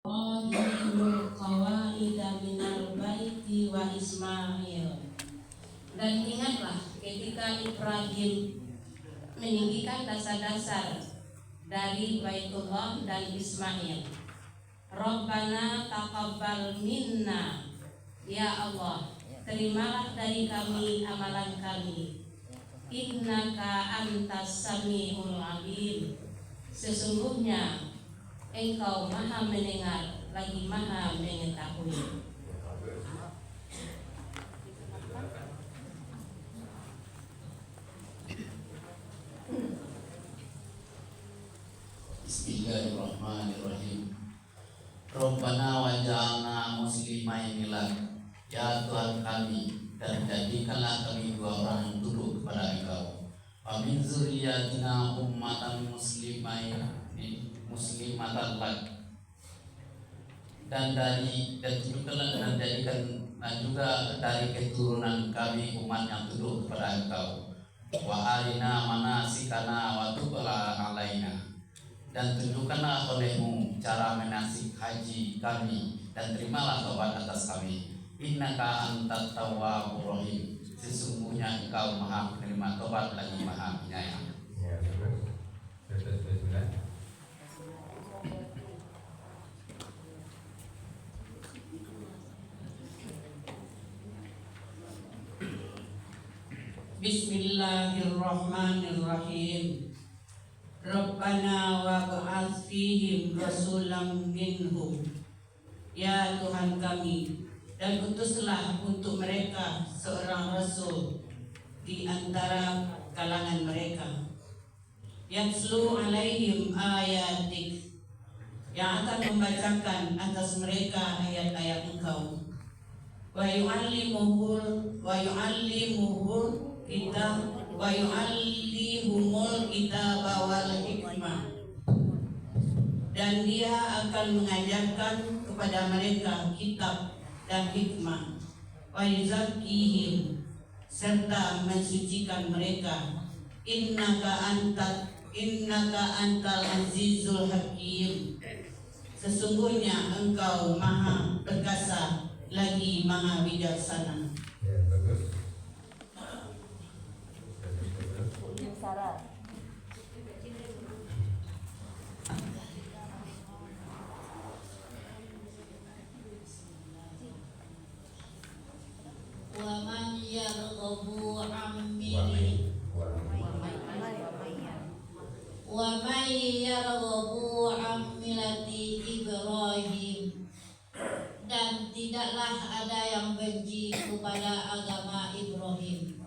Qadimul qawaida minal baiti wa Ismail. Dan ingatlah ketika Ibrahim meninggikan dasar-dasar dari Baitullah dan Ismail. Rabbana taqabbal minna, ya Allah, terimalah dari kami amalan kami. Innaka antas samiul alim, sesungguhnya Engkau maha mendengar lagi maha mengetahui. Bismillahirrahmanirrahim. Rabbana waj'alna muslimaini lak, ya Tuhan kami, dan jadikanlah kami dua orang yang tunduk kepada Engkau. Wa min dzurriyyatina ummatan muslimatan lak, dan jadikan juga dari keturunan kami umat yang tunduk kepada Engkau. Wa arina manasikana wa tub alaina, dan tunjukkanlah olehmu cara menasik haji kami, dan terimalah taubat atas kami. Innaka antat tawwabur rahim, sesungguhnya Engkau maha menerima taubat lagi maha penyayang. Ya, terus. Bismillahirrahmanirrahim. Rabbana wab'ats fihim rasulam minhum, ya Tuhan kami, dan utuslah untuk mereka seorang rasul di antara kalangan mereka. Yatslu alaihim ayatik, yang akan membacakan atas mereka ayat-ayat Engkau. Wa yu'allimul kitaba wal hikmah, dan dia akan mengajarkan kepada mereka kitab dan hikmah. Wa yuzakkihim, serta mensucikan mereka. Innaka antal azizul hakim, sesungguhnya Engkau maha perkasa lagi maha bijaksana. Ya, bagus. Sarah. Wa man yarghabu an millati Ibrahim, dan tidaklah ada yang benci kepada agama Ibrahim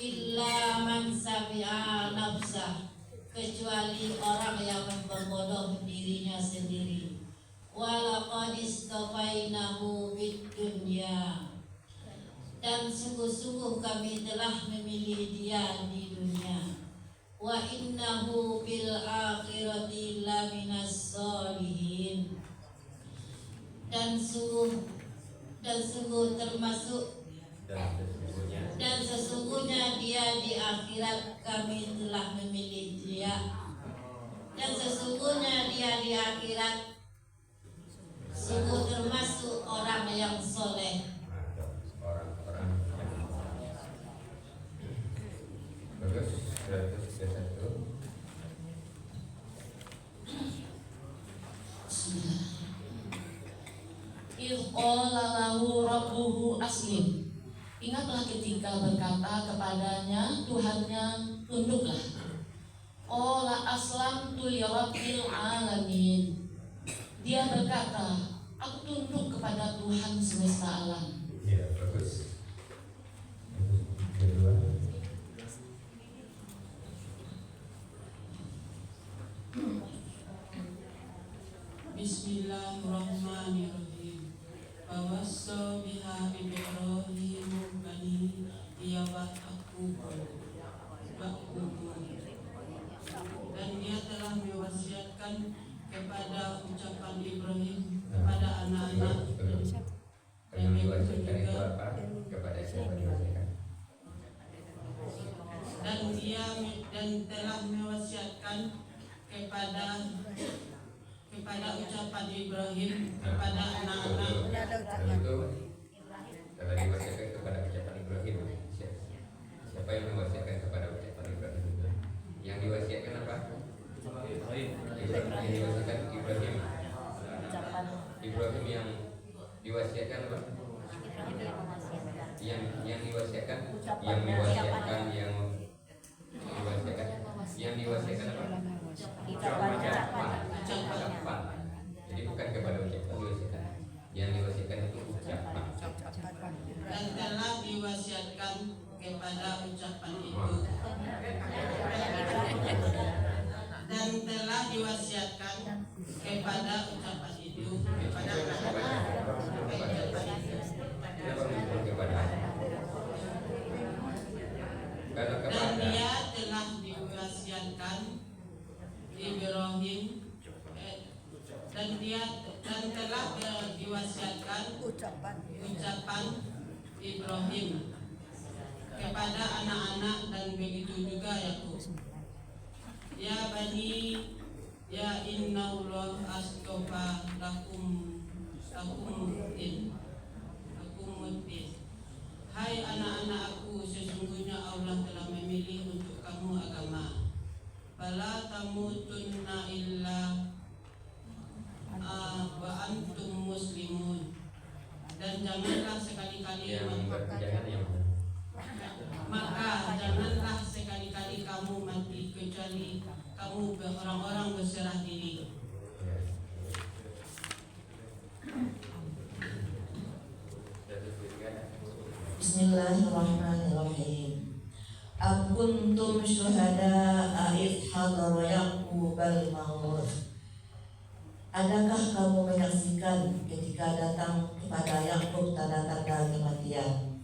illa man sabi'a nafsah, kecuali orang yang memperbodoh dirinya sendiri. Walaqad istafainahu bid dunya, dan sungguh-sungguh kami telah memilih dia di dunia. Wa innahu bil akhirati laminas solihin, dan sesungguhnya dia di akhirat kami telah memilih dia, dan sesungguhnya dia di akhirat sungguh termasuk orang yang soleh. Orang-orang bagus. Terus satu. Qala lahu rabbuhu aslim, ingatlah ketika berkata kepadanya Tuhannya, tunduklah. Qala aslamtu li rabbil alamin, dia berkata, aku tunduk kepada Tuhan semesta alam. Ya, bagus. Kedua. Bismillahirrahmanirrahim. Wawassa biha Ibrahim bani wa Yaqub, dan dia telah mewasiatkan kepada ucapan Ibrahim kepada anak-anak, Yang diwajibkan itu apa? Kepada siapa diwajibkan? dan telah mewasiatkan kepada kepada ucapan Ibrahim kepada anak-anak. Kalau itu telah diwasiatkan kepada ucapan Ibrahim. Siapa yang mewasiatkan kepada ucapan Ibrahim? Yang diwasiatkan apa? Ibrahim. Yang diwasiatkan Ibrahim. Ucapan Ibrahim yang diwasiatkan apa? Ibrahim yang mewasiatkan. Yang diwasiatkan, Ucapan. yang diwasiatkan, yang diwasiatkan apa? Ucapan. Jadi bukan kepada ucapan diwasiatkan. Yang diwasiatkan itu ucapan. Dan telah diwasiatkan kepada ucapan itu. Dan telah diwasiatkan kepada ucapan itu kepada anak-anak. Kenapa muncul kepada? Karena Dan kepada. dia telah diwasiatkan Ibrahim dan telah diwasiatkan ucapan Ibrahim kepada anak-anak dan begitu juga Yakub. Ya bani ya innallaha astafa lakum in. Hai anak-anakku, sesungguhnya Allah telah memilih untuk kamu agama. Fala tamutunna illa wa antum muslimun. Dan janganlah sekali-kali maka janganlah sekali-kali kamu mati kecuali kamu orang-orang berserah diri. Bismillahirrahmanirrahim. Am kuntum syuhada'a idh hadara Yaqubal maut. Adakah kamu menyaksikan ketika datang kepada Yakub tanda-tanda kematian?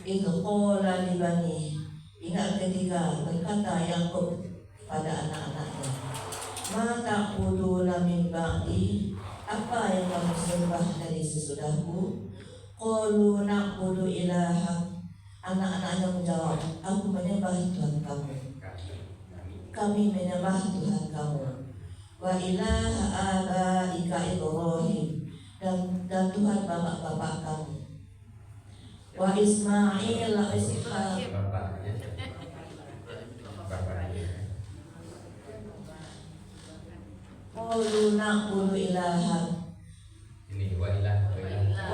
Idh qala li bani. Ingat ketika berkata Yakub pada anak-anaknya, ma ta'buduna min ba'di, apa yang kamu sembah dari sesudahku? Qalu na'budu ilaha. Anak-anaknya menjawab, aku menyembah Tuhan kamu. Kami menyembah Tuhan kamu. Wa ilaha abaika Ibrahim, dan Tuhan bapak-bapak kamu. Wa Ismail wa Ishaq. Qalu na'budu ilaha. Ini wa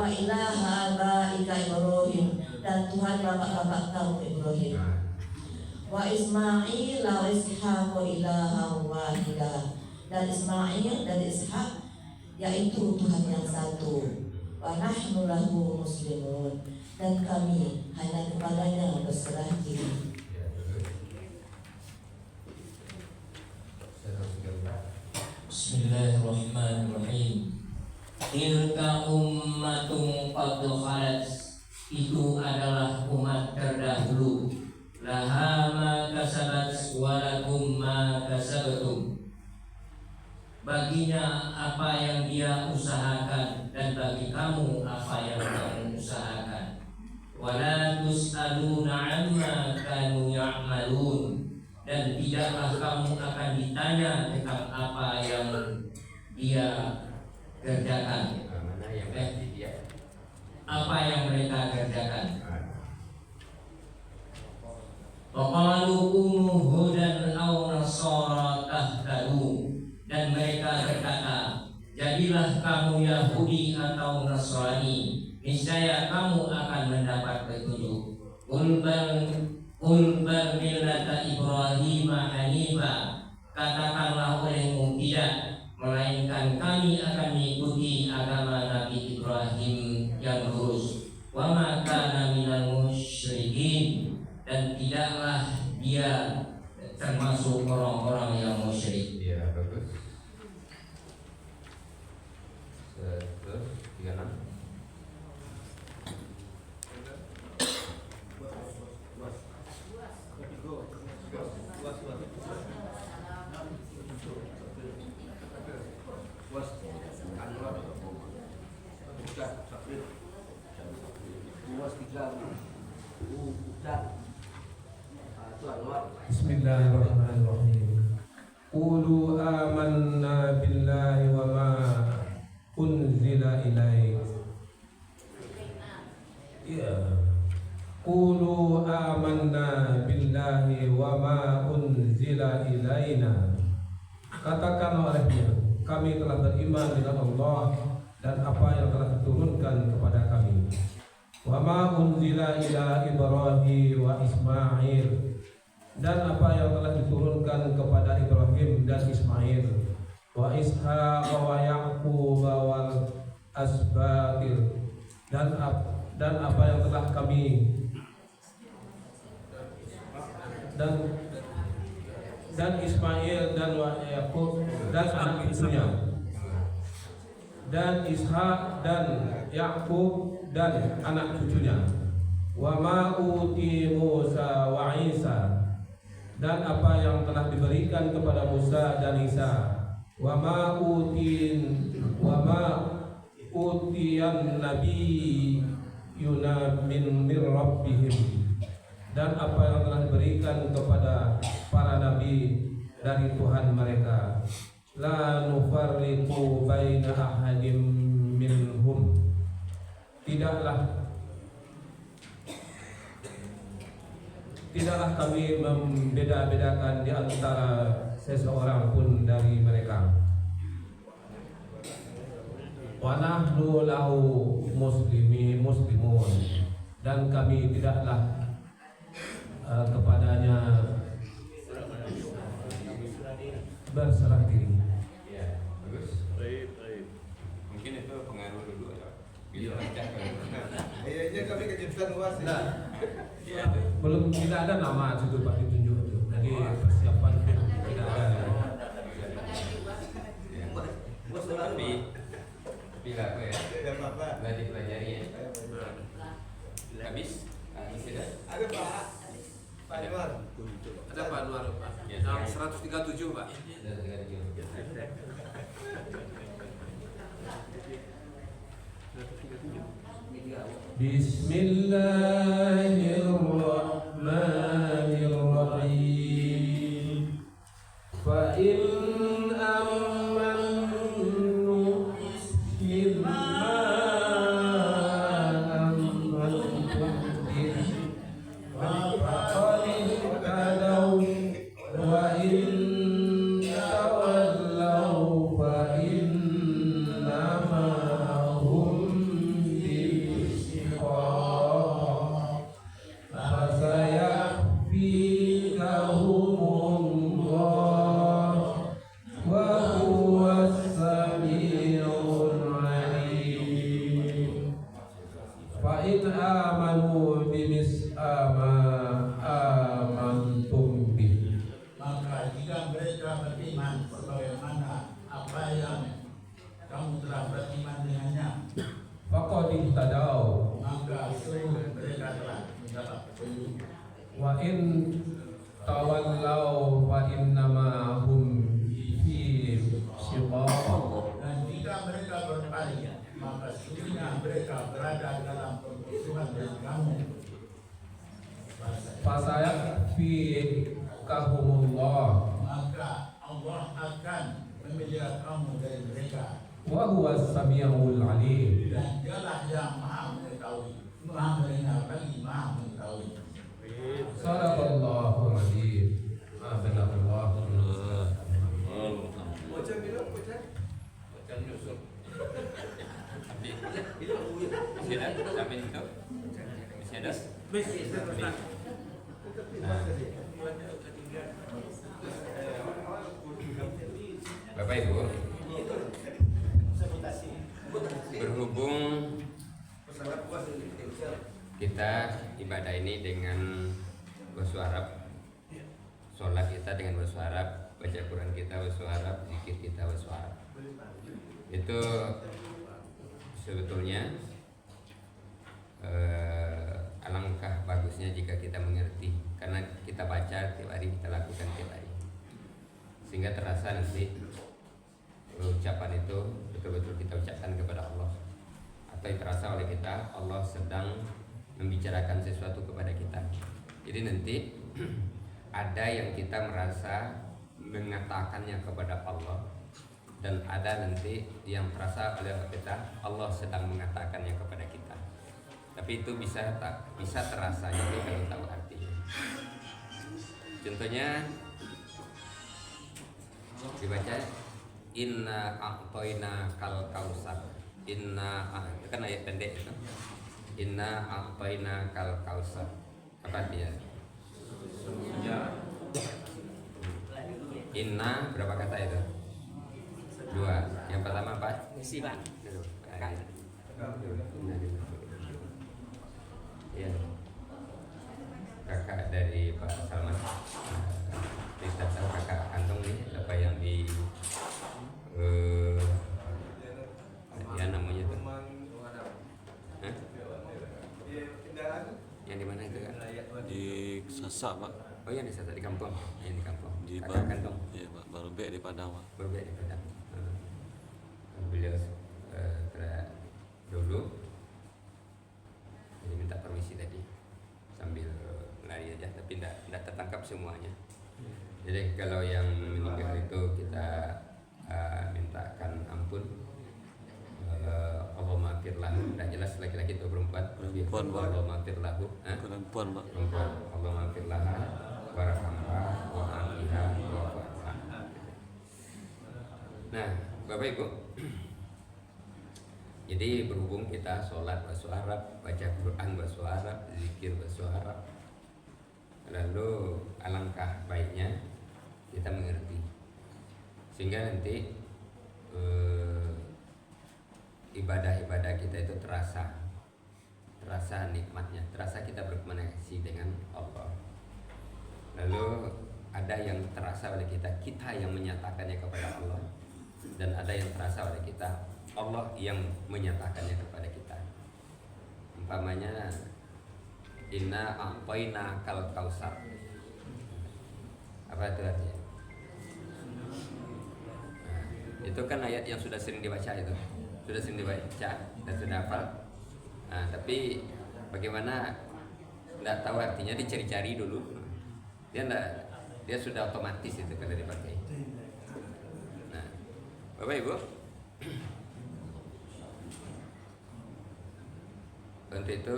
ilaha abaika Ibrahim, dan Tuhan bapak-bapak kamu Ibrahim. Wa Ismail wa Ishaq ilaha wahida, dan Ismail dan Ishaq yaitu Tuhan yang satu. Wa nahnu lahu muslimun, dan kami hanya kepadanya berserah diri. Bismillahirrahmanirrahim. Tilka ummatun qad khalat, itu adalah umat terdahulu. Laha ma kasabat wa lakum ma kasabtum, baginya apa yang dia usahakan dan bagi kamu apa yang kamu usahakan. Wala tus'aluna amma kanu ya'malun, dan tidaklah kamu akan ditanya tentang apa yang dia kerjakan. mana yang berarti dia? Apa yang mereka kerjakan. Wa qalu kunu hudan aw nasara tahtadu, dan mereka berkata, jadilah kamu Yahudi atau Nasrani, niscaya kamu akan mendapat petunjuk. Qul bal millata Ibrahim hanifa, katakanlah olehmu tidak, melainkan kami akan mengikuti agama Nabi Ibrahim yang lurus. Wa ma kana minal musyrikin, dan tidaklah dia termasuk orang-orang yang musyrik. Iya, bagus. Terus 36. Bismillahirrahmanirrahim. Qulu amanna billahi wa ma unzila ilaik. Ya. Qulu amanna billahi wa ma unzila ilaina. Katakan olehnya, kami telah beriman dengan Allah dan apa yang telah diturunkan kepada kami. Wa ma unzila ila Ibrahim wa Ismail, dan apa yang telah diturunkan kepada Ibrahim dan Ismail, wa Ishaq wa Yaqub wal asbatil, dan apa yang telah kami dan Ismail dan Yaqub dan anak cucunya, dan Ishak dan Yaqub dan anak cucunya, wa ma uti Musa wa Isa, dan apa yang telah diberikan kepada Musa dan Isa, wa ma utiyan nabiyuna min rabbihim, dan apa yang telah diberikan kepada para nabi dari Tuhan mereka. La nufarriqu baina ahadim minhum, tidaklah kami membeda-bedakan di antara seseorang pun dari mereka. Wa nahnu lahu muslimun, dan kami tidaklah kepadanya berserah diri. Ya, bagus. Mungkin itu pengaruh dulu ya. Bila pecah Kayaknya kami kejutan luas ya. ya. Belum, tidak ada nama situ Pak ditunjuk itu. Jadi persiapan tidak ada. Ya. Tapi laku ya. Tidak apa-apa. Nggak dipelajari ya. Habis sudah. Ada Pak. Pak Anwar. Ada Pak Anwar, Pak. Ya, Yang 137, Pak. Sudah 37. Bismillahirrahmanirrahim. Fa in amannu bima amantum bihi faqad ihtadaw, wa in tawallaw fa innama hum bil shiqaq fasayakfikahumullah wa huwas samiul alim. Fa in amanu bimis'ama amantum bihi, Maka jika mereka beriman sebagaimana apa yang kamu telah beriman dengannya, faqad ihtadaw, maka sungguh mereka telah mendapat petunjuk. wa in tawallaw fa innama hum fi shiqaq. Dan jika mereka berpaling, maka sungguhnya mereka berada dalam permusuhan dengan kamu. Fasayakfikahumullah Maka Allah akan memelihara kamu dari mereka, wa huwas samiul alim. dan dialah yang maha mengetahui, maha mendengar lagi maha mengetahui. Sadaqallahul azim. Maafkanlah. Bocah bilang bocah. Masih ada sampai situ? Masih ada? Bapak Ibu, berhubung kita ibadah ini dengan bahasa Arab, sholat kita dengan bahasa Arab, baca Quran kita bahasa Arab, zikir kita bahasa Arab. Itu sebetulnya alangkah bagusnya jika kita mengerti, karena kita baca tiap hari, kita lakukan tiap hari, sehingga terasa nanti ucapan itu betul-betul kita ucapkan kepada Allah, atau terasa oleh kita Allah sedang membicarakan sesuatu kepada kita. Jadi nanti ada yang kita merasa mengatakannya kepada Allah, dan ada nanti yang terasa oleh kita Allah sedang mengatakannya kepada kita. Tapi itu bisa terasa jadi kalau tahu artinya. Contohnya dibaca inna a'toina kal kausar. Itu kan ayat pendek itu. Inna a'toina kal kausar. Apa dia? Inna berapa kata itu? 2. Yang pertama apa? Isi Pak. Ya. Kakak dari Pak Salman. Kita tahu kakak kandung nih apa yang di ya namanya tuh. Hah? Yang di mana itu kan? Di Sasak Pak. Oh yang di sana di kampung. Yang di kampung. Di Kakak kandung. Iya Pak, baru bek di Padang Pak. Berbeda di Padang. Beliau dulu jadi minta permisi tadi sambil lari aja, tapi tidak tertangkap semuanya. Jadi kalau yang meninggal itu kita mintakan ampun. Allah maafir lahu. Tidak jelas laki-laki atau perempuan. Perempuan, Pak. Allah maafir lahu. Perempuan Pak. Perempuan. Allah maafir laha warhamha wa afiha wa fa'fa. Nah, Bapak Ibu, jadi berhubung kita sholat bahasa Arab, baca Quran bahasa Arab, zikir bahasa Arab, lalu alangkah baiknya kita mengerti sehingga nanti ibadah-ibadah kita itu terasa nikmatnya, terasa kita berkomunikasi dengan Allah. Lalu ada yang terasa oleh kita yang menyatakannya kepada Allah, dan ada yang terasa oleh kita Allah yang menyatakannya kepada kita. Umpamanya inna a'toina kal kausar. Apa itu artinya? Nah, itu kan ayat yang sudah sering dibaca itu. Sudah sering dibaca dan sudah hafal. Nah, tapi bagaimana tidak tahu artinya, dicari-cari dulu. Dia sudah otomatis itu kalau dipakai. Nah, Bapak Ibu, untuk itu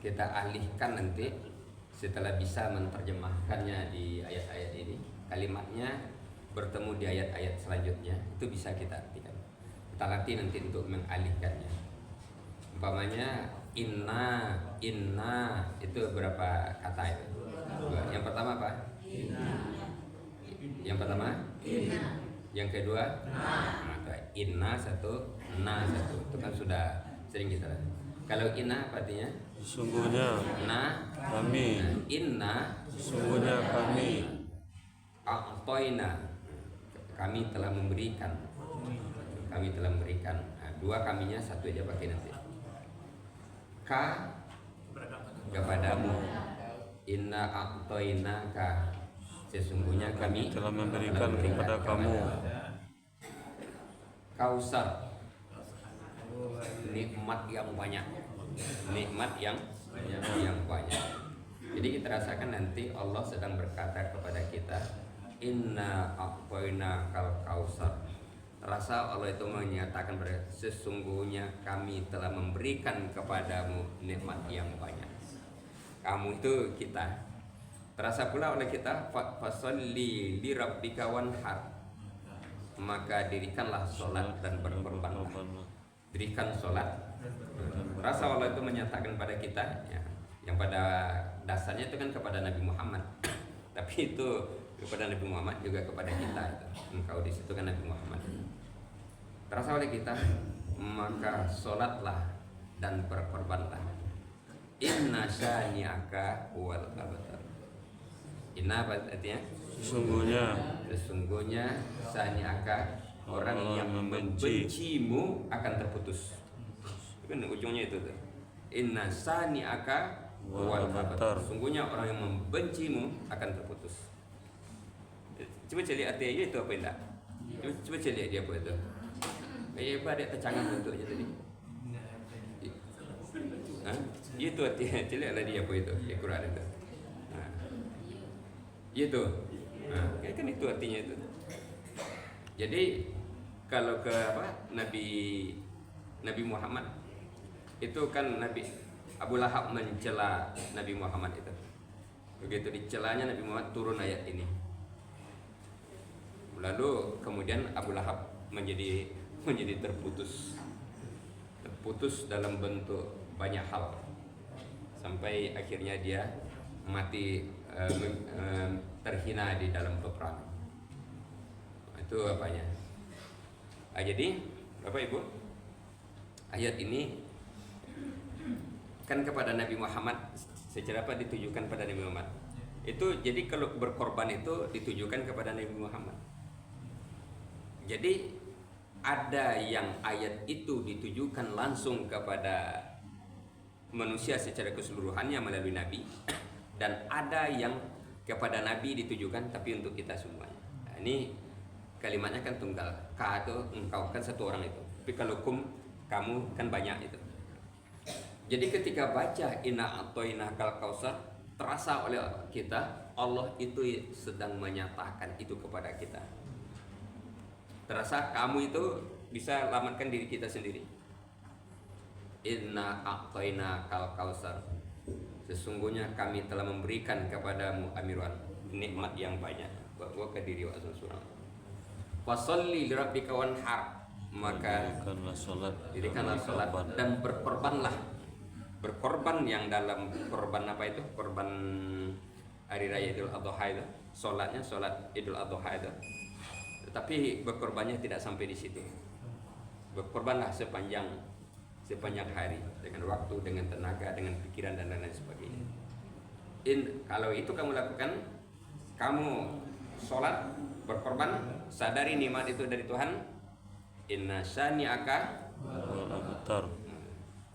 kita alihkan nanti setelah bisa menerjemahkannya di ayat-ayat ini, kalimatnya bertemu di ayat-ayat selanjutnya, itu bisa kita artikan. Kita latih nanti untuk mengalihkannya. Umpamanya inna itu berapa kata itu? Yang pertama apa? Yang pertama? Yang kedua? Inna satu, na satu. Itu kan sudah sering kita. Kalau inna apa artinya? Sesungguhnya kami. Inna Sesungguhnya kami. A'toina, kami telah memberikan. Kami telah memberikan. Nah, 2 kaminya satu aja pakai nanti. Kepadamu. Inna a'toinaka, sesungguhnya kami telah memberikan kepada kamu. Kausar, nikmat yang banyak. Nikmat yang banyak. Jadi kita rasakan nanti Allah sedang berkata kepada kita, inna a'toina kal kausar. Rasa Allah itu menyatakan pada sesungguhnya kami telah memberikan kepadamu nikmat yang banyak. Kamu itu kita. Terasa pula oleh kita, fasolli li rabbika wanhar. Maka dirikanlah sholat dan berkorbanlah. Dirikan sholat. Rasa Allah itu menyatakan pada kita, ya, yang pada dasarnya itu kan kepada Nabi Muhammad. Tapi itu kepada Nabi Muhammad juga kepada kita itu. Engkau di situ kan Nabi Muhammad. Terasa oleh kita, maka sholatlah dan berkorbanlah. Inna syani'aka wal abtar. Inna apa artinya? Sesungguhnya syani'aka, orang yang membencimu akan terputus. Kan ujungnya itu tuh. Inna syani'aka wal abtar. Sesungguhnya orang yang membencimu akan terputus. Coba cari artinya itu apa enggak? Coba cari dia apa itu? Apa ada tercangang bentuknya tadi? Hah? Itu artinya, celiaklah dia apa itu di Quran itu. Nah, Itu. Nah, kan itu artinya itu. Jadi kalau ke Nabi Muhammad itu kan Abu Lahab mencela Nabi Muhammad itu. Begitu dicelanya Nabi Muhammad turun ayat ini. Lalu kemudian Abu Lahab menjadi terputus dalam bentuk banyak hal sampai akhirnya dia mati terhina di dalam peperangan. Itu apanya? Jadi Bapak Ibu, ayat ini kan kepada Nabi Muhammad secara apa ditujukan pada Nabi Muhammad. Itu jadi kalau berkorban itu ditujukan kepada Nabi Muhammad. Jadi ada yang ayat itu ditujukan langsung kepada manusia secara keseluruhannya melalui Nabi, dan ada yang kepada Nabi ditujukan tapi untuk kita semuanya. Nah, ini kalimatnya kan tunggal, ka itu engkau kan satu orang itu, tapi kalau kamu kan banyak itu. Jadi ketika baca inna a'toina kal kausar, terasa oleh kita Allah itu sedang menyatakan itu kepada kita. Terasa kamu itu bisa lamatkan diri kita sendiri. Inna a'toina kal kausar, sesungguhnya kami telah memberikan kepadamu Amirwan nikmat yang banyak. Wa kadiri wa surah. Fasalli li rabbika wanhar, maka dirikanlah salat dan berkorban yang dalam korban apa itu? Korban hari raya Idul Adha itu. Salatnya salat Idul Adha itu. Tetapi berkorbannya tidak sampai di situ. Berkorbanlah sepanjang hari dengan waktu, dengan tenaga, dengan pikiran dan lain-lain sebagainya. Kalau itu kamu lakukan, kamu sholat, berkorban, sadari nikmat itu dari Tuhan. Inna syani'aka Abtar.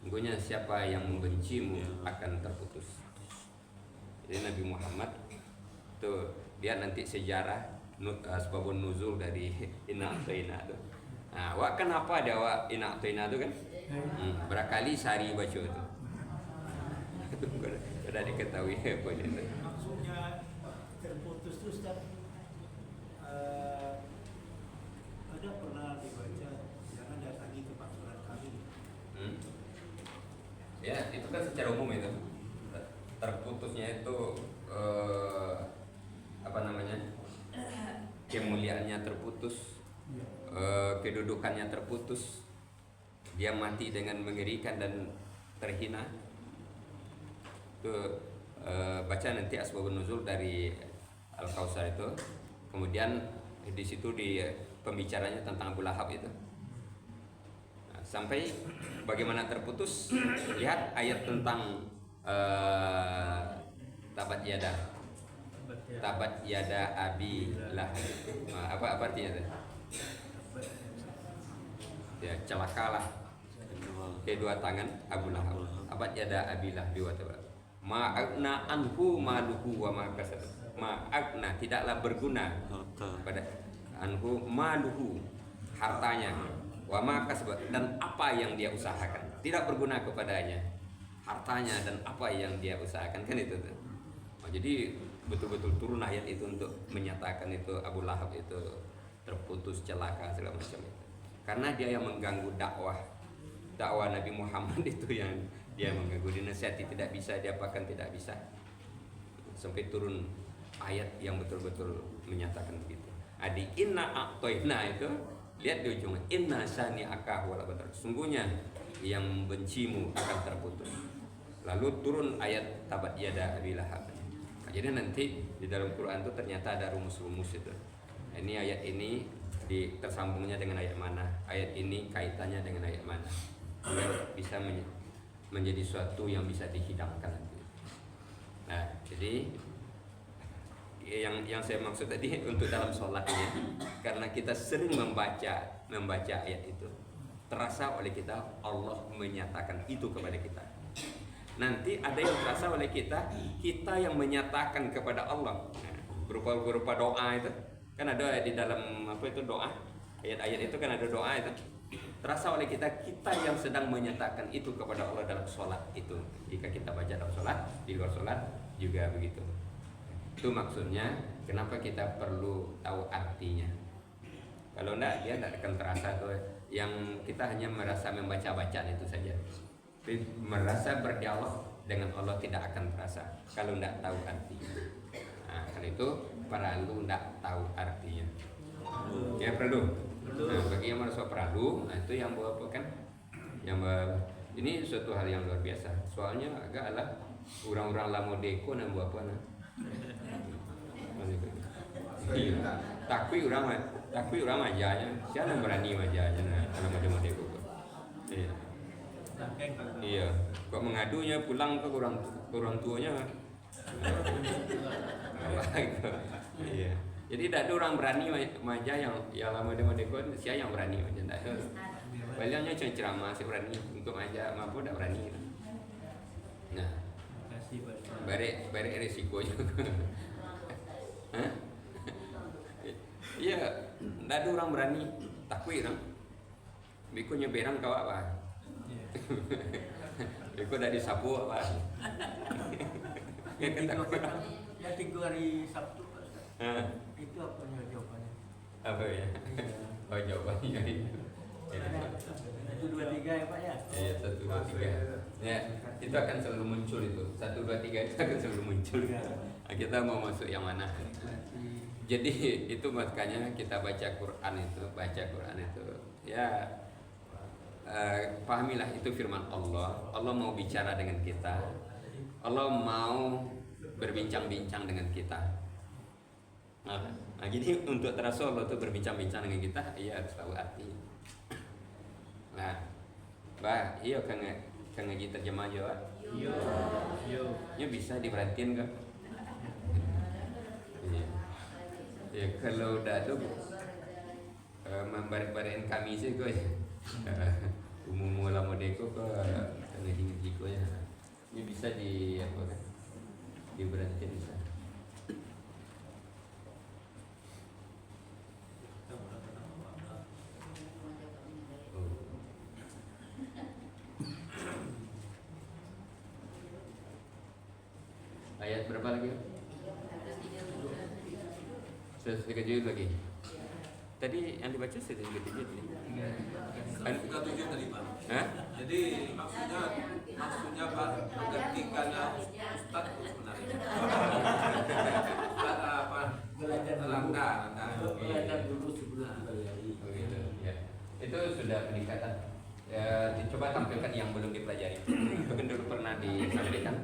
sungguhnya siapa yang membencimu akan terputus. Jadi Nabi Muhammad itu dia nanti sejarah asbabun nuzul dari inna a'toina itu. Nah, kenapa ada inna a'toina itu kan? Berakali sehari baca itu. Sudah diketahui poin itu. Maksudnya terputus terus kan ada pernah dibaca jangan datangi tempat sholat kami. Ya, itu kan secara umum itu. Terputusnya itu apa namanya? Kemuliaannya terputus, kedudukannya terputus, dia mati dengan mengerikan dan terhina. Itu baca nanti asbabun nuzul dari Al-Kausar itu. Kemudian di situ di pembicaranya tentang Abu Lahab itu. Nah, sampai bagaimana terputus, lihat ayat tentang tabat yada abi lahab. Apa artinya itu? Ya, celakalah kedua tangan Abu Lahab. Tabat yada abi lahab wa tabab. Ma'agna anhu maluhu wa ma kasab. Ma'agna tidaklah berguna pada anhu maluhu hartanya, wa ma kasab dan apa yang dia usahakan. Tidak berguna kepadanya hartanya dan apa yang dia usahakan, kan itu tuh. Jadi betul-betul turun ayat itu untuk menyatakan itu Abu Lahab itu terputus, celaka segala macam itu. Karena dia yang mengganggu dakwah Nabi Muhammad itu, yang dia mengganggu, dinasihati tidak bisa, diapakan tidak bisa. Sampai turun ayat yang betul-betul menyatakan begitu. Adi inna a'toina itu, lihat di ujungnya, inna syani'aka wal abtar, sungguhnya yang bencimu akan terputus. Lalu turun ayat tabat yada abi lahab. Jadi nanti di dalam Quran itu ternyata ada rumus-rumus itu. Ini ayat ini tersambungnya dengan ayat mana? Ayat ini kaitannya dengan ayat mana? Biar bisa menjadi suatu yang bisa dihidangkan nanti. Nah, jadi yang saya maksud tadi untuk dalam sholat ini, karena kita sering membaca ayat itu, terasa oleh kita Allah menyatakan itu kepada kita. Nanti ada yang terasa oleh kita yang menyatakan kepada Allah. Nah, berupa doa itu kan ada di dalam apa itu doa, ayat-ayat itu kan ada doa itu. Terasa oleh kita yang sedang menyatakan itu kepada Allah dalam sholat itu. Jika kita baca dalam sholat, di luar sholat juga begitu. Itu maksudnya kenapa kita perlu tahu artinya. Kalau enggak, dia enggak akan terasa tuh. Yang kita hanya merasa membaca bacaan itu saja. Tapi merasa berdialog dengan Allah tidak akan terasa kalau enggak tahu artinya. Nah, karena itu perlu enggak tahu artinya. Ya perlu. Nah, bagi yang merasa perlu, nah itu yang bawa apa kan? Ini suatu hal yang luar biasa. Soalnya agak lah orang-orang lama deko dan buat apa nah. Takwi orang majanya, siapa yang berani majanya kalau mode deko. Iya. Iya. Kok mengadunya pulang ke orang tuanya. Iya. Jadi tidak ada orang berani maja yang lama deko, siapa yang berani maja tidak ada. Baliannya ceramah saya berani untuk maja mampu tidak berani. Nah, barek risikonya. Hah? Iya, tidak ada orang berani takwi kan? Bikunya berang kau apa? Biku dari sapu apa? Ya kan takwi. Ya 3 hari Sabtu Pak. Itu apa jawabannya? Apa ya? Oh jawabannya Itu 2 3 ya Pak ya? Iya 1 2 3. Ya itu akan selalu muncul itu 1 2 3 itu akan selalu muncul. Nah, kita mau masuk yang mana? Jadi itu makanya kita baca Quran itu ya pahamilah itu firman Allah. Allah mau bicara dengan kita. Allah mau berbincang-bincang dengan kita. Nah, jadi untuk terasa Allah itu berbincang-bincang dengan kita, iya harus tahu arti. Nah, bah, iya kan ngaji terjemah aja, Pak? Iya. Ya bisa diperhatiin kan? Iya. Ya kalau udah tuh membarik-barikin kami sih kok umum lama deko ke ngaji kok ya. Ini bisa di apa kan? Diberhentiin bisa. Ayat berapa lagi? 137 lagi. Tadi yang dibaca 137 tadi. 137 tadi Pak. Hah? Jadi maksudnya Pak ketikanya Ustaz sebenarnya. Ustaz apa? Landa. dulu sebelum dibayari. Begitu, ya. Itu sudah peningkatan. Ya, coba tampilkan yang belum dipelajari. Mungkin dulu pernah disampaikan.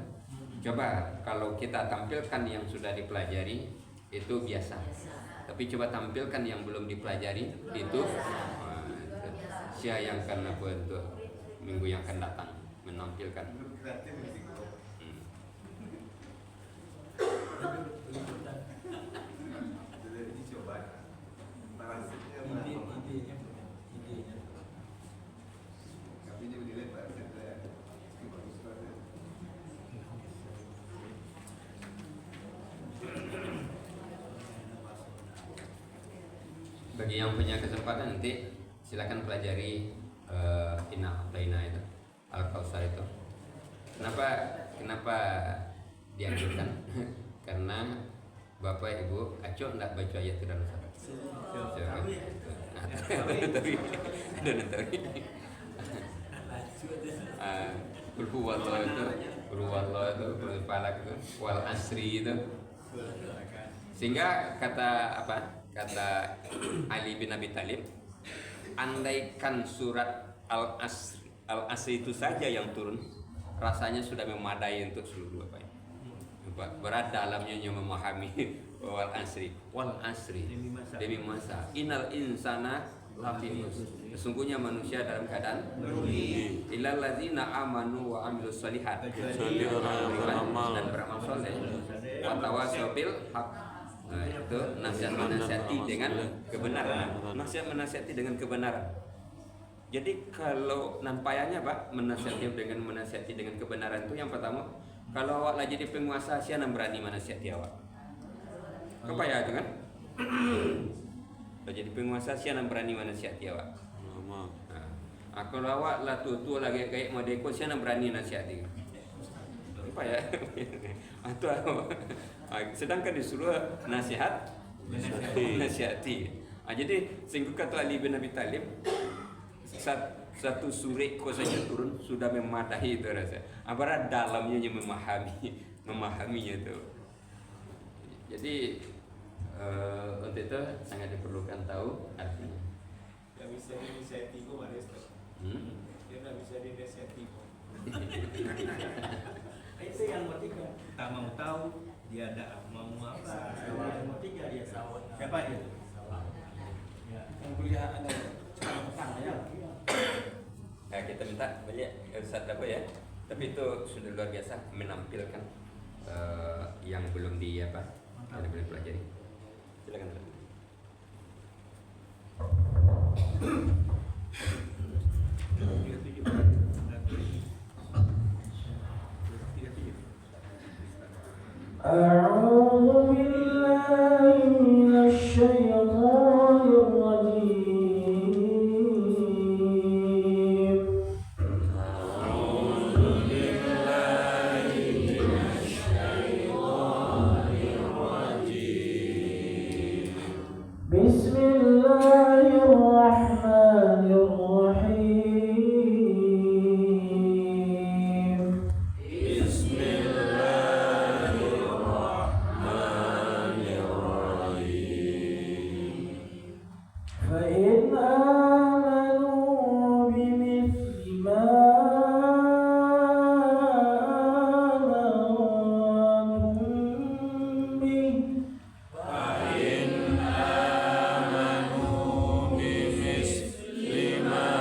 Coba kalau kita tampilkan yang sudah dipelajari itu biasa. Tapi coba tampilkan yang belum dipelajari itu siayangkan apa untuk minggu yang akan datang menampilkan. Bagi yang punya kesempatan nanti silakan pelajari Inna itu Al-Kautsar itu. Kenapa dianjurkan? Karena Bapak Ibu Acok enggak baca ayat itu dalam salat. Tapi Qul huwallahu itu Falaq itu wal asri itu. Sehingga kata Ali bin Abi Thalib, andaikan surat Al-Asri itu saja yang turun, rasanya sudah memadai untuk seluruh Bapak. Berat dalamnya memahami wal asri demi masa innal insana lafi sesungguhnya manusia dalam keadaan merugi illal ladzina amanu wa amilus shalihat kecuali orang yang beramal dan beramal saleh wa tawassaw bil haq. Nah, itu nasihat menasihati dengan kebenaran. Nasihat menasihati dengan kebenaran. Jadi kalau nampaknya Pak menasihati dengan kebenaran itu yang pertama, kalau awak lah jadi penguasa siapa yang berani menasihati awak? Apa ya itu kan? Kalau jadi penguasa siapa yang berani menasihati awak? Nah, kalau awak lah tua lagi kayak modeko siapa yang berani menasihati? Apa ya? Atau Sedangkan disuruh nasihat nasihati. Jadi singgung kata Ali bin Abi Thalib, satu surat kau saja turun sudah memadahi itu rasa. Apalagi dalamnya yang memahaminya itu. Jadi untuk itu sangat diperlukan tahu artinya. Tidak bisa dinasihati kok ada Ustaz. Dia tidak bisa dinasihati kok. Itu yang ketiga. Tak mau tahu dia ada mau apa. Yang ketiga dia sawat. Siapa dia? Yang kuliah ada cara petang ya. Nah, kita minta balik Ustaz apa ya? Tapi itu sudah luar biasa menampilkan yang belum yang belum pelajari. Silakan. أعوذ بالله من الشيطان الرجيم أعوذ بالله من الشيطان الرجيم بسم الله الرحمن الرحيم بسم الله الرحمن الرحيم فإن آمنوا بمثل ما آمنتم به فإن آمنوا بمثل ما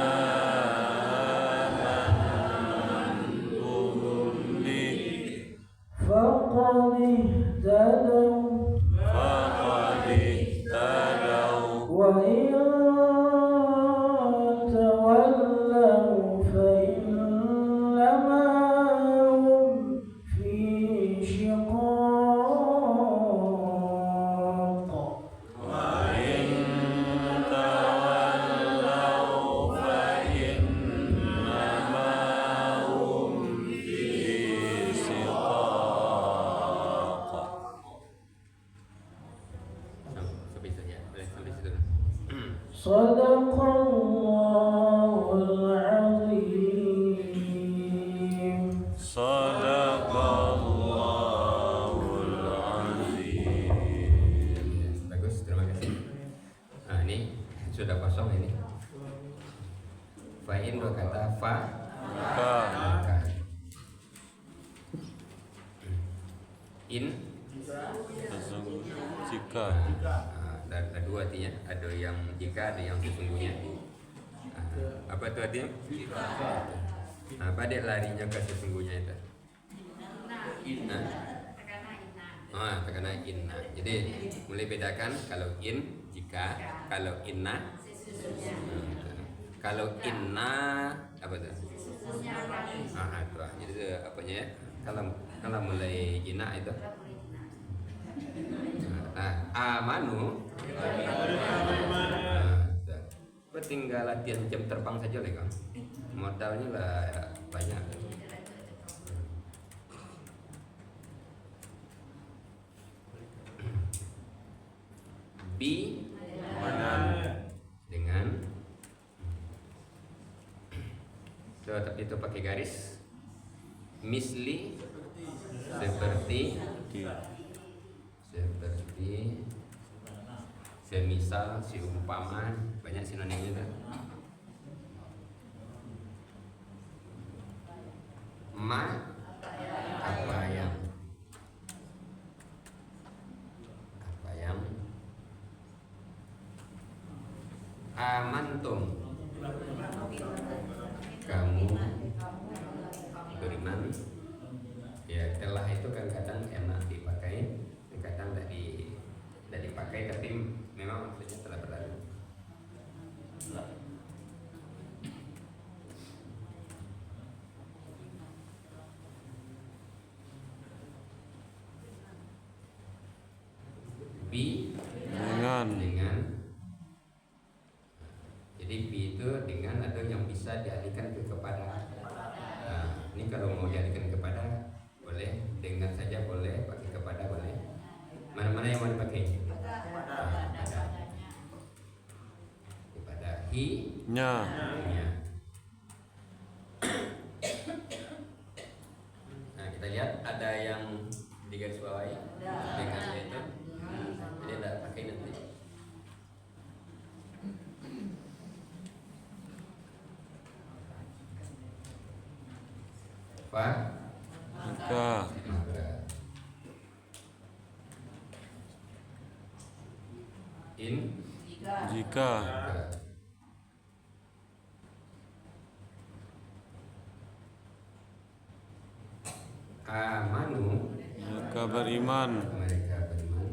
آمنتم به فقد اهتدوا وإن تولوا فإنما هم في شقاق وإن تولوا فإنما هم في شقاق. Sampai saja, boleh sampai situ. Sadaqallahul azim. Sadaqallahul azim. Bagus, terima kasih. Nah, ini sudah kosong ini. Fa'in dua kata fa Ka. in Jika. ada dua artinya, ada yang jika, ada yang sesungguhnya. Apa itu artinya? Apa dia larinya ke sesungguhnya itu? Tekana inna. Jadi mulai bedakan kalau in jika, kalau inna. Kalau inna apa itu? Itu. Jadi itu apanya ya? Kalau mulai inna itu. Amanu. Tinggal latihan jam terbang saja lah kan. Modalnya lah banyak. Bi dengan tapi itu pakai garis. Misli seperti semisal, seumpama, banyak sinonimnya kan. Apa yang amantum kamu beriman. Ya telah itu kadang-kadang enak dipakai, kadang tidak dipakai, tapi memang maksudnya telah berlalu. Bi dengan. Jadi bi itu dengan atau yang bisa dialihkan kepada. Ini kalau mau dialihkan kepada boleh, dengan saja boleh, pakai kepada boleh. nya. nya. Nah, kita lihat ada yang digarisbawahi dengan itu. Jadi tidak pakai nanti. Fa Maka maka in jika amanu mereka beriman, mereka beriman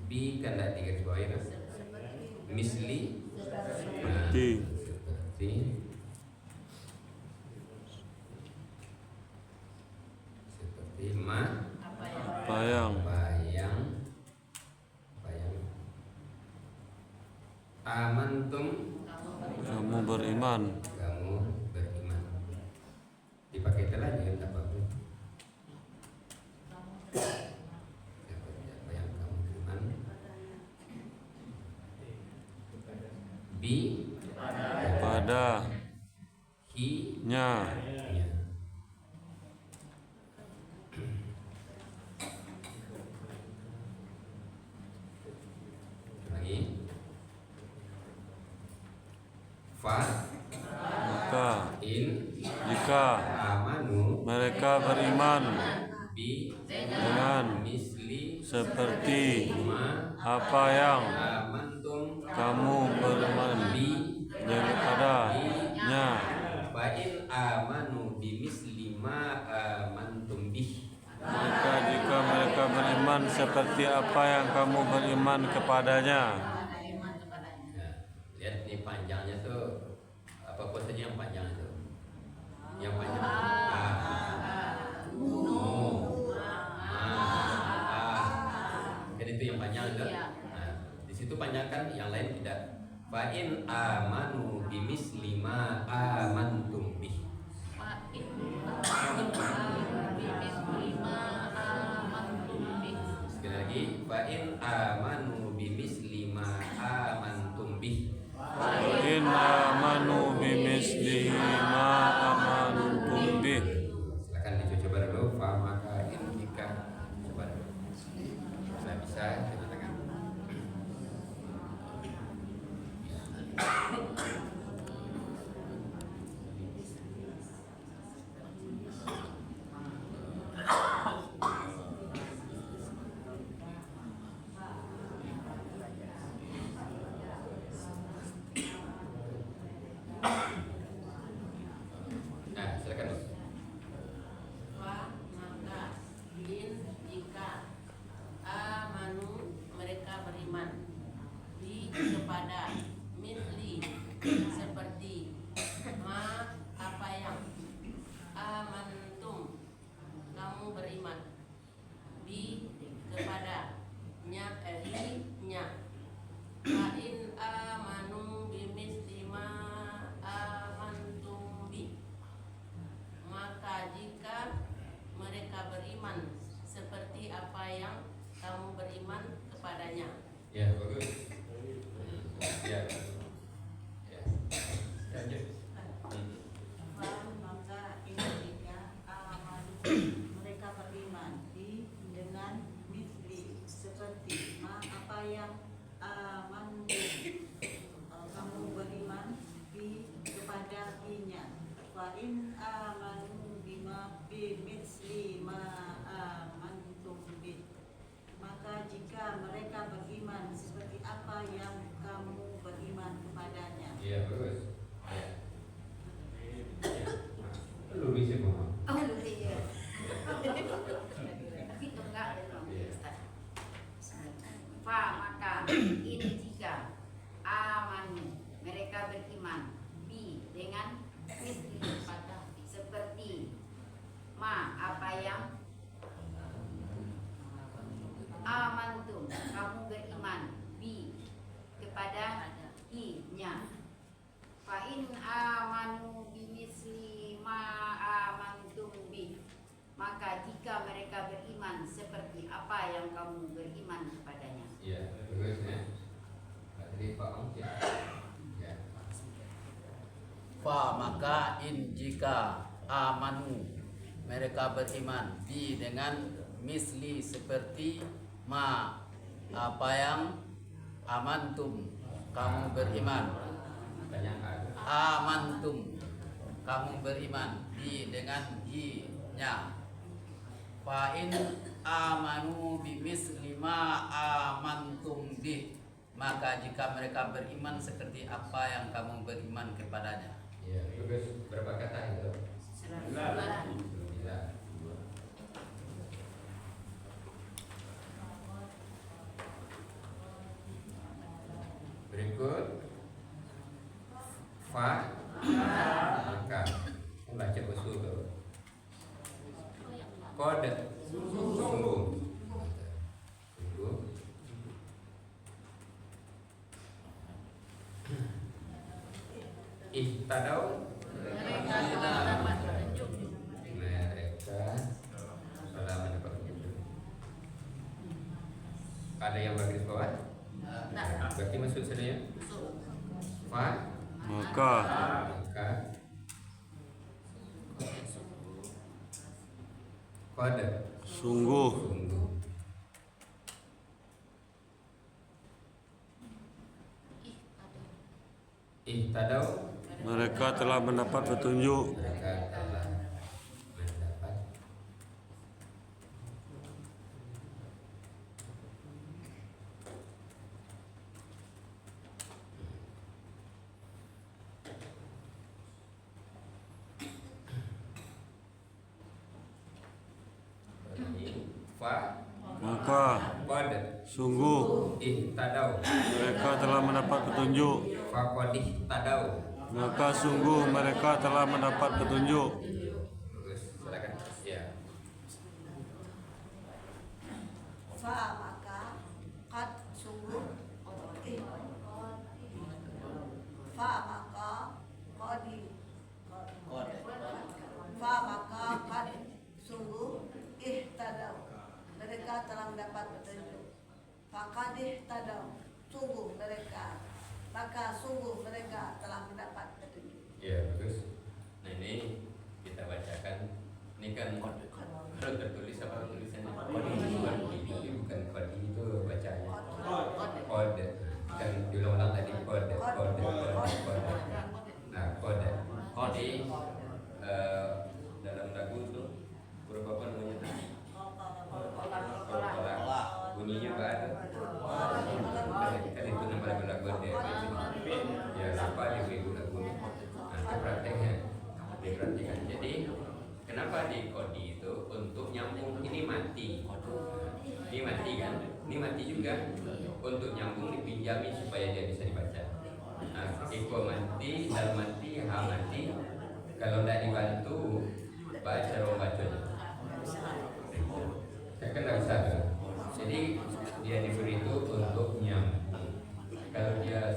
bi kan tidak digarisbawahi kan? Misli seperti seperti ma bayang, bayang amantum kamu beriman, dipakai telah dengan apapun yang kamu beriman bi pada hi nya. nya. Lagi fa Maka in jika amanu mereka beriman bi dengan misli seperti ma apa yang amantum kamu beriman bi daripadanya, fa in amanu bi misli ma amantum bih. maka jika mereka beriman seperti apa yang kamu beriman kepadanya. Nah, lihat nih panjangnya tuh apa saja yang panjang itu? Yang panjang kan itu yang panjang itu. Nah, di situ panjang kan, yang lain tidak. Fa in amanu bimisli ma amantum bih. Sekali lagi, fa in amanu bimisli ma amantum bih. In amanu bimislihi ma amantum bih. Silakan dicoba dulu. Fa maka in jika coba dulu. Bisa kita tangan. Nah, silakan. Maka in jika amanu mereka beriman bi kepada misli seperti ma apa yang amantum kamu beriman bi kepada nya nya fa in amanu bi misli ma amantum bi maka jika mereka beriman seperti apa yang kamu beriman kepadanya. Ya, bagus. Ya. Ya. Lanjut. Maka ini jika amanu mereka beriman di dengan misli seperti ma apa yang aman kamu beriman bi kepada inya. Wa in amanu bima bi misli ma amantum bi. Maka jika mereka beriman seperti apa yang kamu beriman kepadanya. Iya, bagus. Ya. Lu bisa ngomong. Oh, iya. Tapi itu enggak ada Ustaz. Fa maka ini jika amanu mereka beriman bi dengan misli pada seperti ma apa yang amantum kamu beriman bi kepada i-nya. Fa apa yang kamu beriman kepadanya. Iya, bagus ya. Jadi Pak Om ya. Ya. Fa maka in jika amanu mereka beriman bi dengan misli seperti ma apa yang amantum kamu beriman. Amantum kamu beriman bi dengan hi-nya. Fa in amanu bi misli ma amantum bi maka jika mereka beriman seperti apa yang kamu beriman kepadanya. Iya, bagus. Berapa kata itu? 9. Berikut fa maka baca usul tuh. Kode sungguh. Ihtadau Mereka telah mendapat petunjuk. mereka telah mendapat petunjuk. Ada yang baris bawah? Berarti maksud saya fa Maka kode sungguh ihtadau mereka telah mendapat petunjuk. mereka telah mendapat fa Maka kode sungguh ihtadau mereka telah mendapat petunjuk. fa qad ihtadau. Maka sungguh mereka telah mendapat petunjuk. Bagus, silakan. Ya. Fa maka kad sungguh fa maka kodi fa maka kad sungguh ihtadau mereka telah mendapat petunjuk. Fa ihtadau sungguh mereka maka sungguh mereka telah mendapat petunjuk. Ya, bagus. Nah, ini kita bacakan. Ini kan kalau tertulis apa tulisannya? Kodi, bukan kodi itu bacanya. Kode. Kan diulang-ulang tadi kode. Nah, kode. Kode dalam lagu itu huruf apa namanya? Kolak. Bunyinya apa ada? Kan itu nama lagu dia. Ya, apa di lagu? Nah, itu prakteknya. Diperhatikan. Jadi kenapa di kodi itu untuk nyambung ini mati. Ini mati kan? Ini mati juga. Untuk nyambung dipinjami supaya dia bisa dibaca. Nah, iko mati, dal mati, ha mati. Kalau tidak dibantu baca orang bacanya. Saya kan tidak bisa. Jadi dia diberi itu untuk nyambung. Kalau dia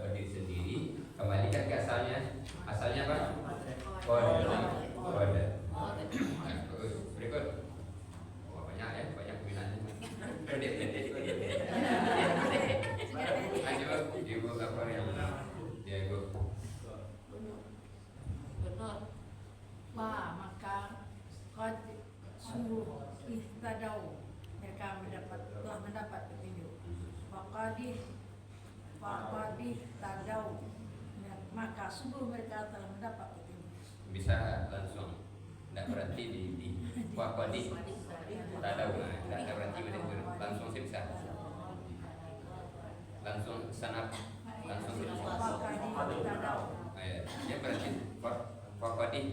berdiri sendiri, kembalikan ke asalnya. Asalnya apa? Kode. Bagus. Berikut. Wah, banyak ya, banyak peminatnya. Ayo, ibu apa yang benar? Ya, ibu. Benar. Maka qad sungguh ihtadau mereka telah mendapat petunjuk. Faqadih tadau maka sungguh mereka telah mendapat petunjuk. Bisa langsung, tidak berhenti di waqadi tadau, tidak berhenti langsung sih bisa. Langsung sanap, langsung sih bisa. Dia berhenti waqadi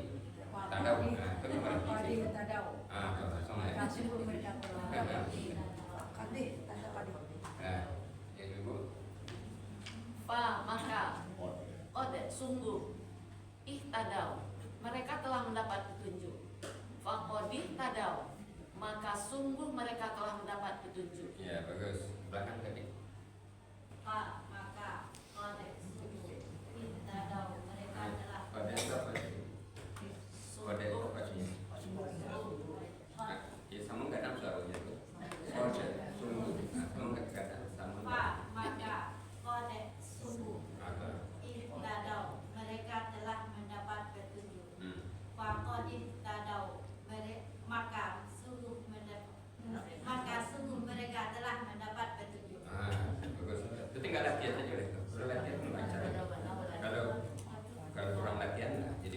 tadau, itu berhenti sih. Langsung ya. Sungguh mereka telah mendapat petunjuk. Ya, ibu. Fa maka sungguh ihtadau mereka telah mendapat petunjuk. Faqadih tadau maka sungguh mereka telah mendapat petunjuk. Ya, bagus. Belakang tadi. Fa maka qad ihtadau mereka telah Kode itu apa sih? Kode itu apa sih? Ya, sama nggak dalam suaranya itu?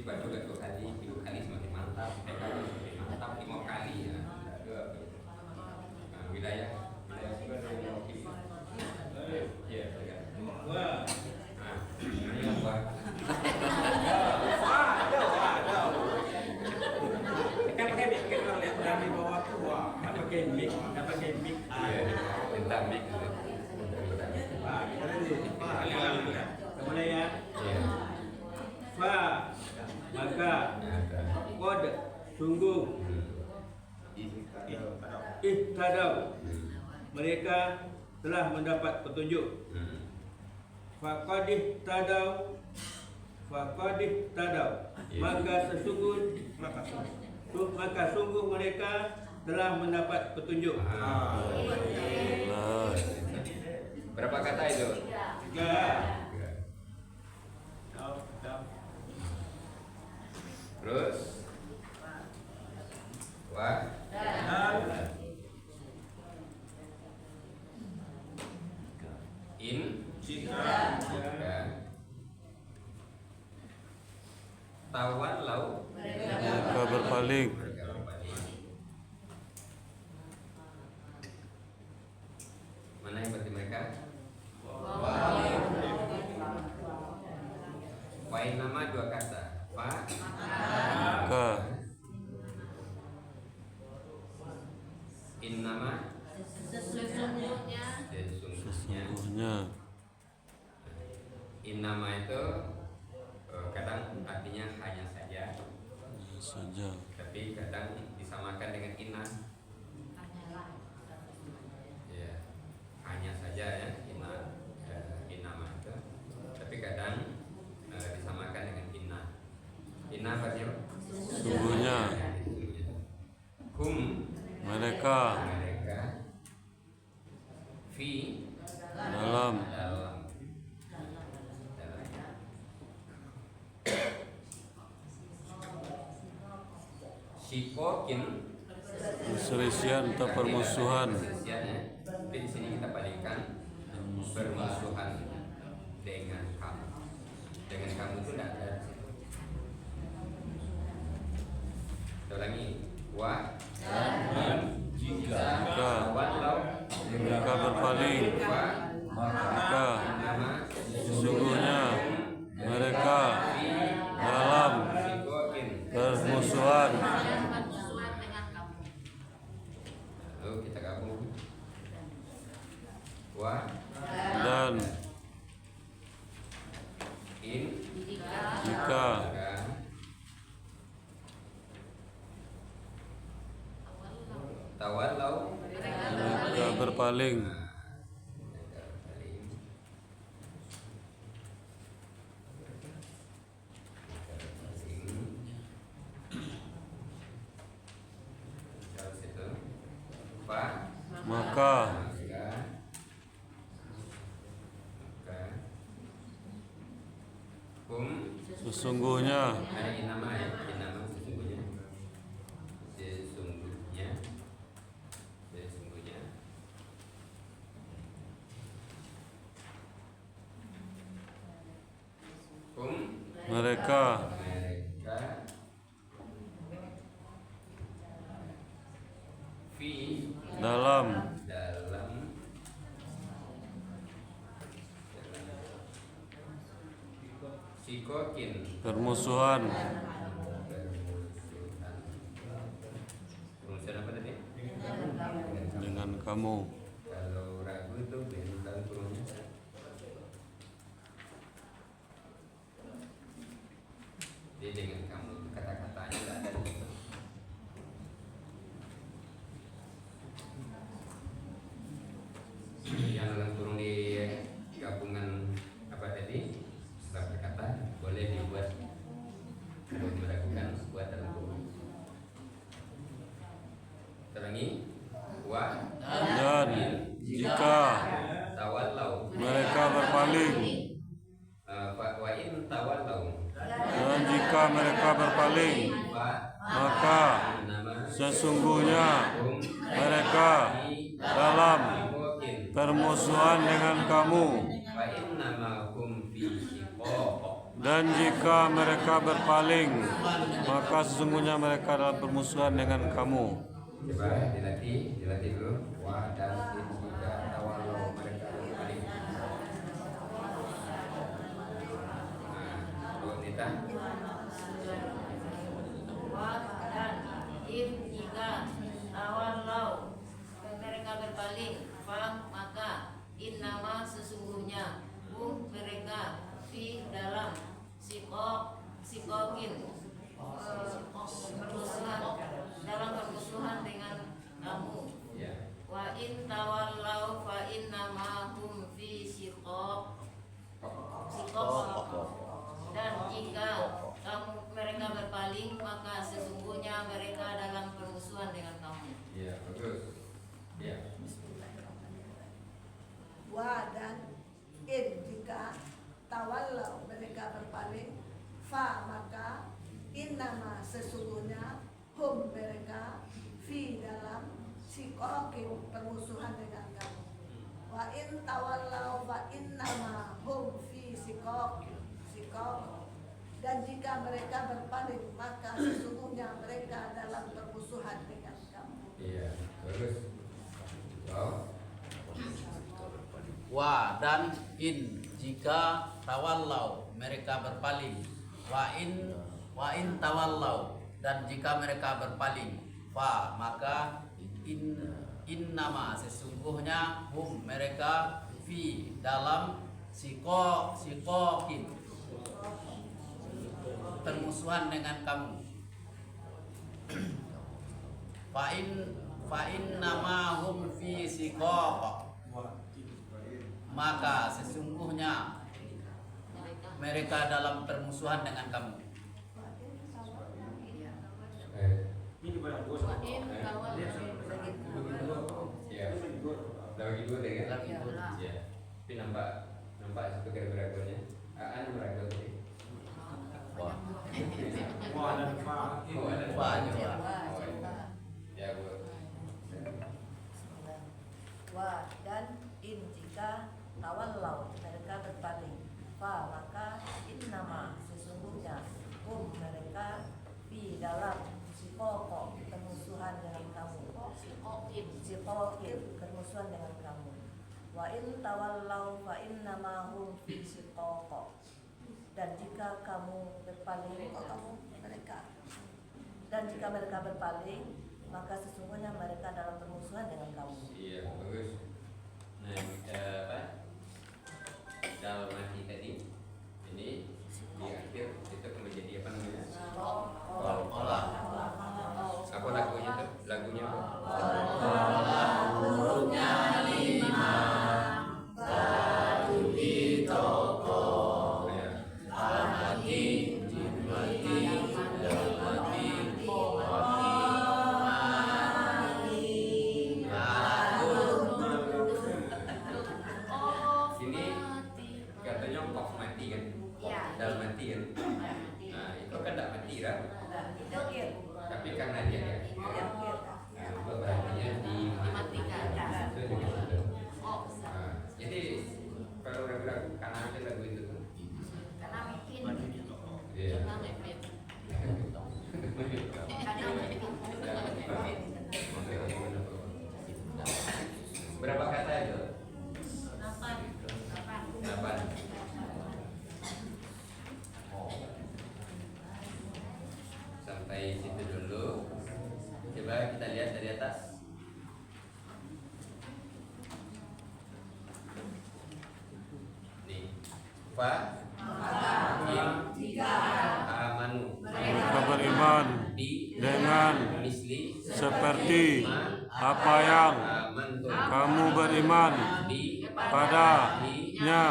tiba juga 2 kali, 3 kali semakin mantap, 4 kali semakin mantap, 5 kali ya. Nah, wilayah juga dari iya, Wah. nah, ini apa? Kan pakai mic, kan kalau lihat dari bawah tuh, wah, kan pakai mic. Tentang mic. Wah, kita lihat. Kemudian ya. Fa, maka, qad, sungguh, ihtadaw, mereka telah mendapat petunjuk. Faqad ihtadaw, maka sungguh mereka telah mendapat petunjuk. Berapa kata itu? 3. Terus jika tawallau mereka berpaling. Mana yang berarti mereka? Wain nama 2 kata. Maka In nama Sesungguhnya. In nama itu kadang artinya hanya saja. Tapi kadang disamakan dengan inna. Ya, hanya saja ya inna, nama itu. Tapi kadang disamakan dengan inna. Inna berarti sungguhnya hum mereka fi dalam Shikokin perselisihan atau permusuhan. Di sini kita palingkan permusuhan dengan kamu. Dengan kamu itu tidak ada. Kita ulangi. Dan jika mereka berpaling, maka sesungguhnya mereka dalam permusuhan. Lalu kita gabung. Dan jika tawallau mereka berpaling, maka sesungguhnya mereka dalam permusuhan. Permusuhan apa tadi? Dengan kamu. Kalau ragu itu bintang turunnya. Jadi dengan kamu kata-katanya tidak ada di situ. Yang dalam turun di gabungan apa tadi? Setelah berkata boleh dibuat untuk meragukan buat dalam turun. Terangi Dan jika mereka berpaling, dan jika mereka berpaling, maka sesungguhnya mereka dalam permusuhan dengan kamu. Dan jika mereka berpaling, maka sesungguhnya mereka dalam permusuhan dengan kamu. Coba dilatih dulu. Wa dan in jika tawalau mereka berpaling. Nita. Dan in jika tawalau mereka berpaling, maka innama sesungguhnya mereka fi dalam sikokin permusuhan, dalam permusuhan dengan kamu. Wa in tawallau fa innama hum fi sikok. Dan jika mereka berpaling, maka sesungguhnya mereka dalam permusuhan dengan kamu. Iya, bagus. Iya. Wa dan in jika tawallau mereka berpaling, fa maka innama sesungguhnya hum mereka fi dalam sikokin permusuhan dengan kamu. Wa in tawallau fa innama hum fi sikok. Dan jika mereka berpaling, maka sesungguhnya mereka dalam permusuhan dengan kamu. Iya, bagus. Wa dan in jika tawallau mereka berpaling, wa in tawallau dan jika mereka berpaling, fa maka innama sesungguhnya hum mereka fi dalam sikokin permusuhan dengan kamu. Fa in nama hum fi sikok maka sesungguhnya mereka dalam permusuhan dengan kamu. Lagi dua deh kan? Lagi dua. Ya. Tapi nampak itu keraguan-keraguannya. Aan meragukan tadi. Wa dan fa. Ya, Bu. Wa dan in jika tawallau mereka berpaling, fa maka innama sesungguhnya hum mereka fi dalam sikoko permusuhan dengan kamu. Sikokin permusuhan dengan kamu. Wa in tawallau fa innama hum fi sikoko. Dan jika kamu berpaling, dan jika mereka berpaling, maka sesungguhnya mereka dalam permusuhan dengan kamu. Iya, bagus. Nah, apa? Dalam mati tadi ini di akhir itu menjadi apa namanya? Olah. Apa lagunya tuh? Lagunya apa? Hurufnya 5, baju di toko, mati, mati, mati, sini katanya kok mati kan? Dalam mati kan? Nah, itu kan tidak mati kan? Tapi karena dia berarti dimatikan. Jadi kalau ragu-ragu karena ada lagu itu tuh. Karena mungkin. Iya. Berapa kata itu? 8. Sampai situ dulu. Coba kita lihat dari atas. Nih. Fa amanu Mereka beriman dengan seperti apa yang kamu beriman padanya,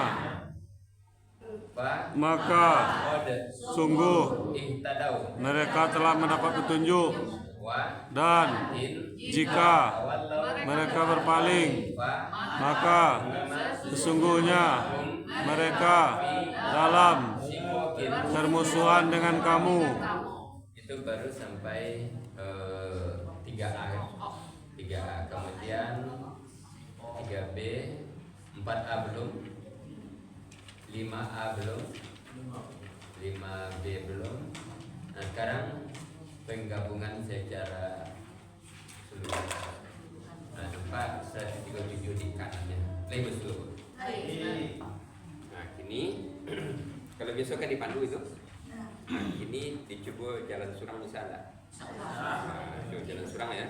maka sungguh mereka telah mendapat petunjuk. Dan jika mereka berpaling, maka sesungguhnya mereka dalam permusuhan dengan kamu. Itu baru sampai 3A. Kemudian 3B, 4A belum, 5A belum, 5B belum. Nah sekarang penggabungan secara seluruh. Nah nampak 137 di kanannya. Label seluruh. Nah kini kalau besok kan dipandu itu. Nah, kini dicoba jalan surang misalnya. Nah, jalan surang ya.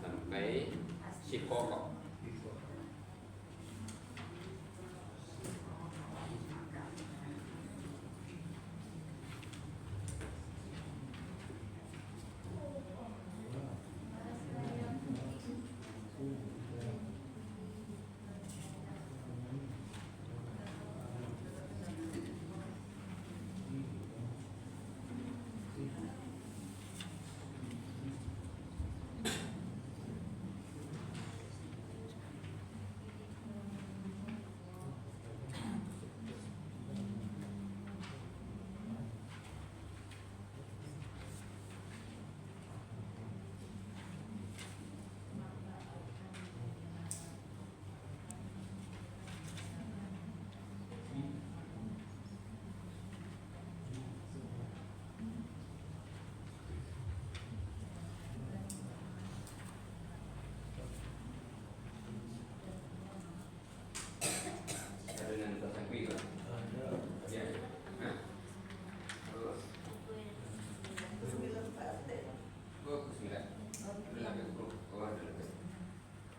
Sampai Sikokok.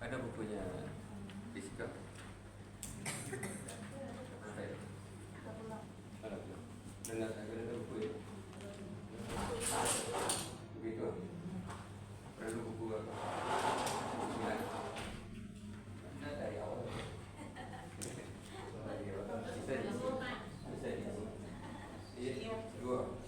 Ada bukunya Fisikal. Ada buku ya. Begitu. Perlu buku apa? Nah dari awal. Bisa iya, 2.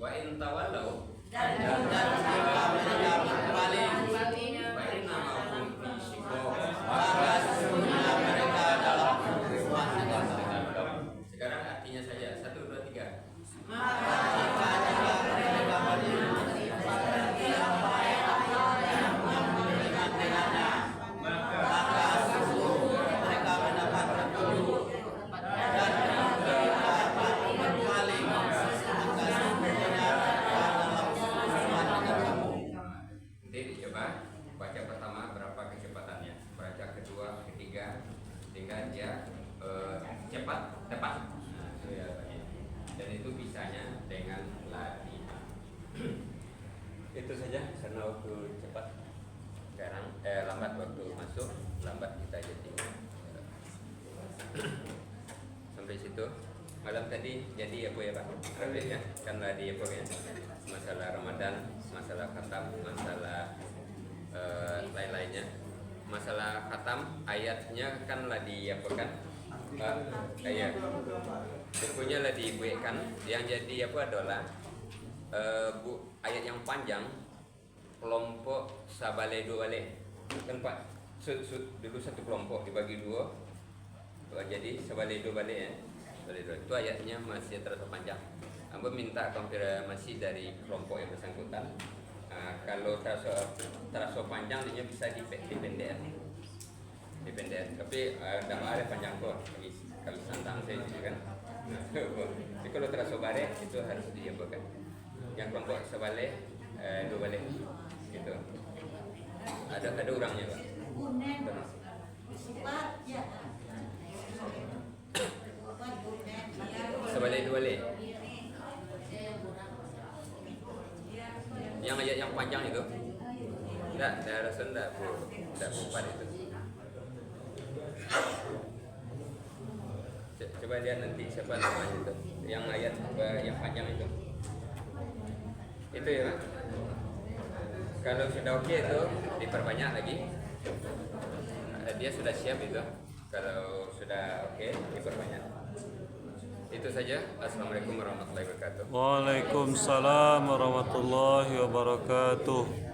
Wa in tawallau dan jika mereka berpaling, fa inna ma'hum fi shiqaq. maka sesungguhnya mereka dalam permusuhan dengan kamu. Sekarang artinya saja 1, 2, 3. Maka jika mereka berpaling seperti apa yang beriman dengannya, maka sungguh mereka mendapat petunjuk. Dan jika kamu berpaling, maka sesungguhnya mereka dalam permusuhan dengan kamu. Nanti dicoba baca pertama berapa kecepatannya, baca kedua, ketiga, sehingga dia cepat, tepat. Dan itu bisanya dengan latihan. Itu saja karena waktu cepat. Sekarang lambat waktu masuk, lambat kita jadi. Sampai situ. Malam tadi jadi apa ya Pak? Ramai ya, kan tadi apa ya? Masalah Ramadan, masalah khatam, masalah lain-lainnya. Masalah khatam ayatnya kan lah diapakan? Ayat bukunya lah dibuatkan. Yang jadi apa adalah ayat yang panjang kelompok sabale dua bale kan Pak. Dulu satu kelompok dibagi dua, jadi sabale dua bale ya. Itu ayatnya masih terasa panjang. Amba minta konfirmasi dari kelompok yang bersangkutan. Kalau terasa panjang dia bisa dipendek. Tapi ada panjang kok. Kalau santang saya juga kan. Jadi kalau terasa bare itu harus diapakan. Yang kelompok sebalik dua balik gitu. Ada orangnya Pak. Sebalik dua balik. Yang ayat yang panjang itu. Enggak, saya rasa enggak bukan itu. Coba lihat nanti siapa namanya itu. Yang ayat yang panjang itu. Itu ya Pak. Kalau sudah oke itu diperbanyak lagi. Dia sudah siap itu. Kalau sudah oke diperbanyak. Itu saja. Assalamualaikum warahmatullahi wabarakatuh. Waalaikumsalam warahmatullahi wabarakatuh.